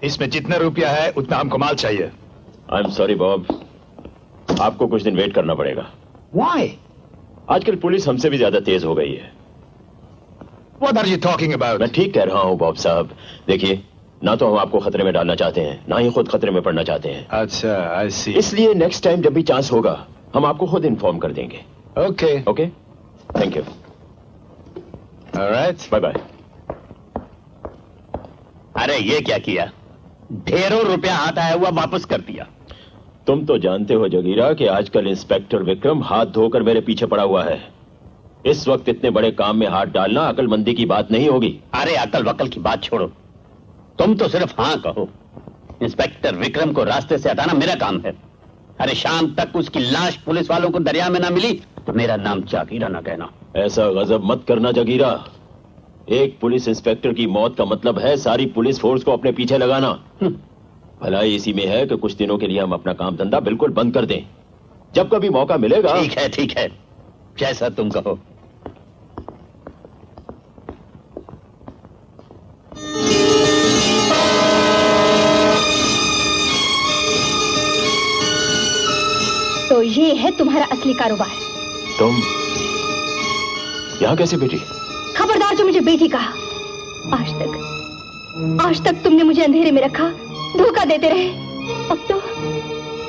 इसमें जितना रुपया है उतना हमको माल चाहिए। आई एम सॉरी बॉब, आपको कुछ दिन वेट करना पड़ेगा। Why? आजकल पुलिस हमसे भी ज्यादा तेज हो गई है। What are you talking about? मैं ठीक कह रहा हूं बॉब साहब। देखिए, ना तो हम आपको खतरे में डालना चाहते हैं, ना ही खुद खतरे में पड़ना चाहते हैं। अच्छा, I see. इसलिए नेक्स्ट टाइम जब भी चांस होगा हम आपको खुद इन्फॉर्म कर देंगे। Okay. Okay, thank you. All right. Bye bye. अरे ये क्या किया, ढेरों रुपया हाथ आया हुआ वापस कर दिया। तुम तो जानते हो जगीरा कि आजकल इंस्पेक्टर विक्रम हाथ धोकर मेरे पीछे पड़ा हुआ है। इस वक्त इतने बड़े काम में हाथ डालना अकलमंदी की बात नहीं होगी। अरे अकल वकल की बात छोड़ो, तुम तो सिर्फ हाँ कहो। इंस्पेक्टर विक्रम को रास्ते से हटाना मेरा काम है। अरे शाम तक उसकी लाश पुलिस वालों को दरिया में ना मिली तो मेरा नाम जागीरा ना कहना। ऐसा गजब मत करना जगीरा। एक पुलिस इंस्पेक्टर की मौत का मतलब है सारी पुलिस फोर्स को अपने पीछे लगाना। भलाई इसी में है कि कुछ दिनों के लिए हम अपना काम धंधा बिल्कुल बंद कर दें। जब कभी मौका मिलेगा। ठीक है, जैसा तुम कहो। तो ये है तुम्हारा असली कारोबार। तुम यहां कैसे बेटी? खबरदार जो मुझे बेटी कहा। आज तक तुमने मुझे अंधेरे में रखा, धोखा देते रहे।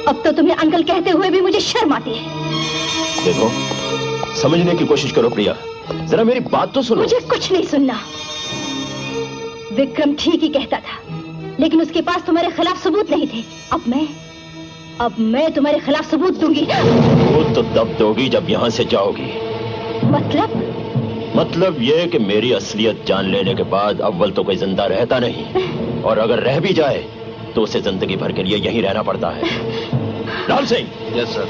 अब तो तुम्हें अंकल कहते हुए भी मुझे शर्म आती है। देखो, समझने की कोशिश करो प्रिया, जरा मेरी बात तो सुनो। मुझे कुछ नहीं सुनना। विक्रम ठीक ही कहता था, लेकिन उसके पास तुम्हारे खिलाफ सबूत नहीं थे। अब मैं तुम्हारे खिलाफ सबूत दूंगी। वो तो तब दोगी जब यहां से जाओगी। मतलब ये कि मेरी असलियत जान लेने के बाद अव्वल तो कोई जिंदा रहता नहीं, और अगर रह भी जाए तो उसे जिंदगी भर के लिए यहीं रहना पड़ता है। लाल सिंह। Yes, sir.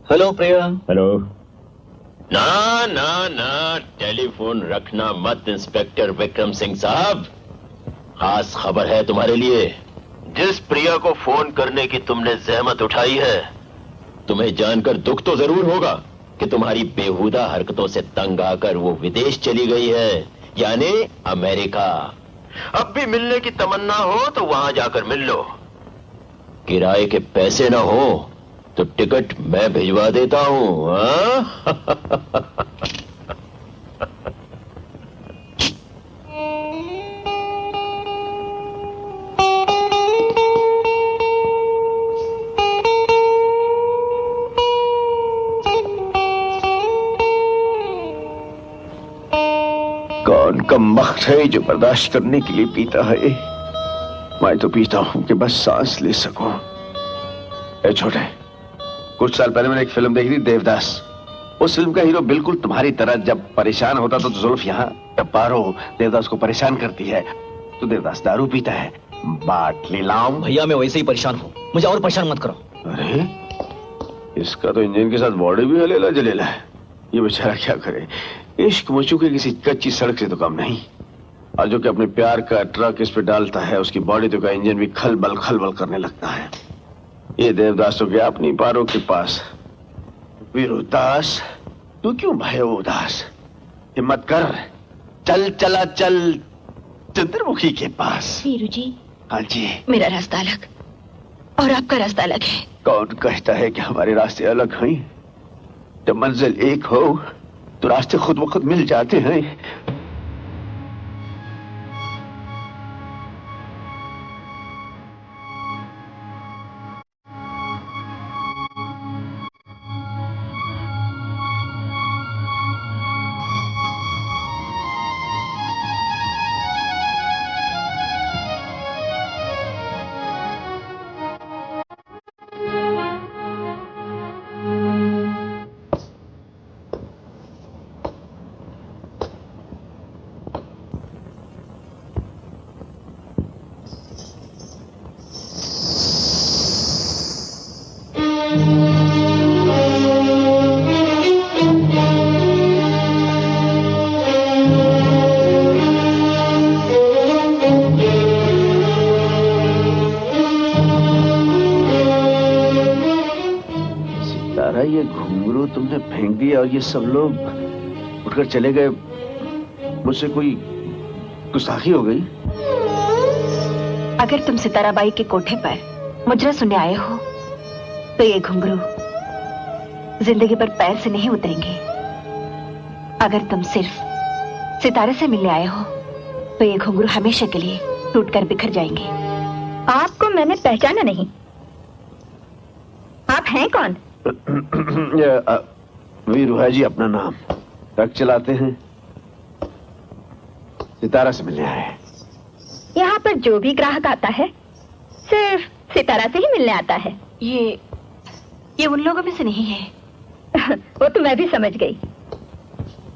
हेलो प्रिया। हेलो। ना, टेलीफोन रखना मत इंस्पेक्टर विक्रम सिंह साहब। खास खबर है तुम्हारे लिए। जिस प्रिया को फोन करने की तुमने जहमत उठाई है, तुम्हें जानकर दुख तो जरूर होगा कि तुम्हारी बेहुदा हरकतों से तंग आकर वो विदेश चली गई है, यानी अमेरिका। अब भी मिलने की तमन्ना हो तो वहां जाकर मिल लो। किराए के पैसे ना हो तो टिकट मैं भिजवा देता हूं। कौन कमबख्त है जो बर्दाश्त करने के लिए पीता है? मैं तो पीता हूं कि बस सांस ले सकूं। ए छोटे, कुछ साल पहले मैंने एक फिल्म देखी थी, देवदास। उस फिल्म का हीरो बिल्कुल तुम्हारी तरह जब परेशान होता तो जुल्फ यहाँ पारो देवदास को परेशान करती है, तो देवदास दारू पीता है। बाट ले लाऊं? भैया मैं वैसे ही परेशान हूँ, मुझे और परेशान मत करो। अरे इसका तो इंजन के साथ बॉडी भी हलेला जलेला है। ये बेचारा क्या करे, इश्क मचू के किसी कच्ची सड़क से तो कम नहीं। और जो कि अपने प्यार का ट्रक इस पे डालता है, उसकी बॉडी तो का इंजन भी खलबल करने लगता है। ये देवदास तो गया अपनी पारो के पास। वीरुदास, तू क्यों भयो उदास? हिम्मत कर, चल चंद्रमुखी के पास। वीरू जी। हाँ जी। मेरा रास्ता अलग और आपका रास्ता अलग है। कौन कहता है कि हमारे रास्ते अलग हैं? जब मंजिल एक हो तो रास्ते खुद ब खुद मिल जाते हैं। तारा, ये घुंघरू तुमने फेंक दिया और ये सब लोग उठकर चले गए, मुझसे कोई गुस्ताखी हो गई? अगर तुम सिताराबाई के कोठे पर मुजरा सुनने आए हो तो ये घुंघरू जिंदगी पर पैर से नहीं उतरेंगे। अगर तुम सिर्फ सितारे से मिलने आए हो तो ये घुंघरू हमेशा के लिए टूटकर बिखर जाएंगे। आपको मैंने पहचाना नहीं। आप हैं कौन? वीरू है जी अपना नाम। ट्रक चलाते हैं, सितारा से मिलने आए हैं। यहाँ पर जो भी ग्राहक आता है सिर्फ सितारा से ही मिलने आता है। ये उन लोगों में से नहीं है। वो तो मैं भी समझ गई।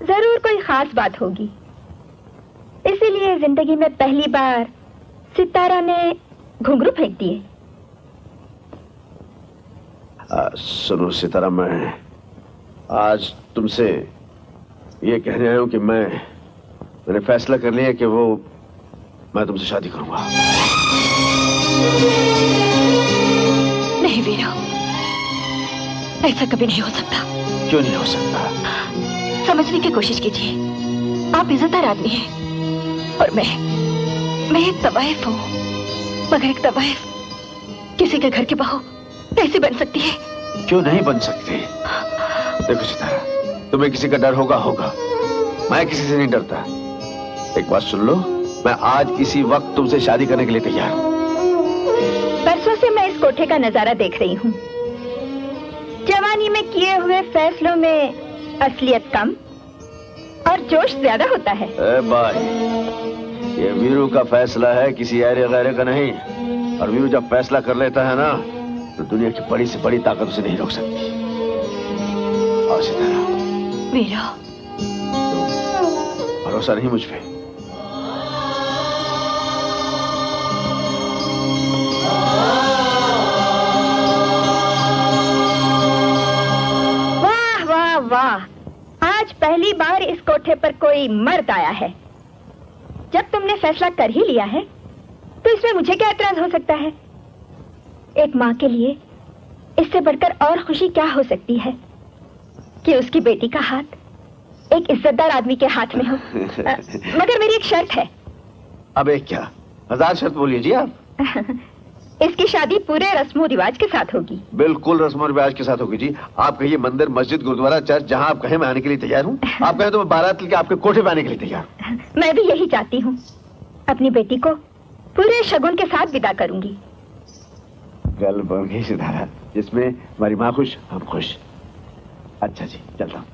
जरूर कोई खास बात होगी, इसीलिए जिंदगी में पहली बार सितारा ने घुंघरू फेंक दिए। सुनो सितारा, मैं आज तुमसे ये कहने आया हूं कि मैंने फैसला कर लिया कि मैं तुमसे शादी करूंगा। नहीं वीरू, ऐसा कभी नहीं हो सकता। क्यों नहीं हो सकता? समझने की कोशिश कीजिए। आप इज्जतदार आदमी हैं और मैं एक तवाइफ हूँ, मगर एक तवाइफ किसी के घर की बहू कैसे बन सकती है? क्यों नहीं बन सकती? देखो सितारा, तुम्हें किसी का डर होगा, मैं किसी से नहीं डरता। एक बात सुन लो, मैं आज इसी वक्त तुमसे शादी करने के लिए तैयार हूँ। बरसों से मैं इस कोठे का नजारा देख रही हूँ। जवानी में किए हुए फैसलों में असलियत कम और जोश ज्यादा होता है। भाई, ये वीरू का फैसला है, किसी ऐरे गैरे का नहीं। और वीरू जब फैसला कर लेता है ना, तो दुनिया की बड़ी से बड़ी ताकत उसे नहीं रोक सकती। और सितारा, वीरू, भरोसा नहीं मुझ पे? वाह वाह वाह, आज पहली बार इस कोठे पर कोई मर्द आया है। जब तुमने फैसला कर ही लिया है तो इसमें मुझे क्या एतराज हो सकता है? एक माँ के लिए इससे बढ़कर और खुशी क्या हो सकती है कि उसकी बेटी का हाथ एक इज्जतदार आदमी के हाथ में हो। मगर मेरी एक शर्त है। अब एक क्या, 1000 शर्त बोलिए जी आप। इसकी शादी पूरे रस्मों रिवाज के साथ होगी। बिल्कुल रस्मों रिवाज के साथ होगी जी। आप कहिए मंदिर, मस्जिद, गुरुद्वारा, चर्च, जहां आप कहें मैं आने के लिए तैयार हूँ। आप कहें तो मैं बारात लेके आपके कोठे पे आने के लिए तैयार हूँ। मैं भी यही चाहती हूँ। अपनी बेटी को पूरे शगुन के साथ विदा करूंगी। गल बन गई सितारा, जिसमें हमारी माँ खुश, हम खुश। अच्छा जी, चलता हूँ।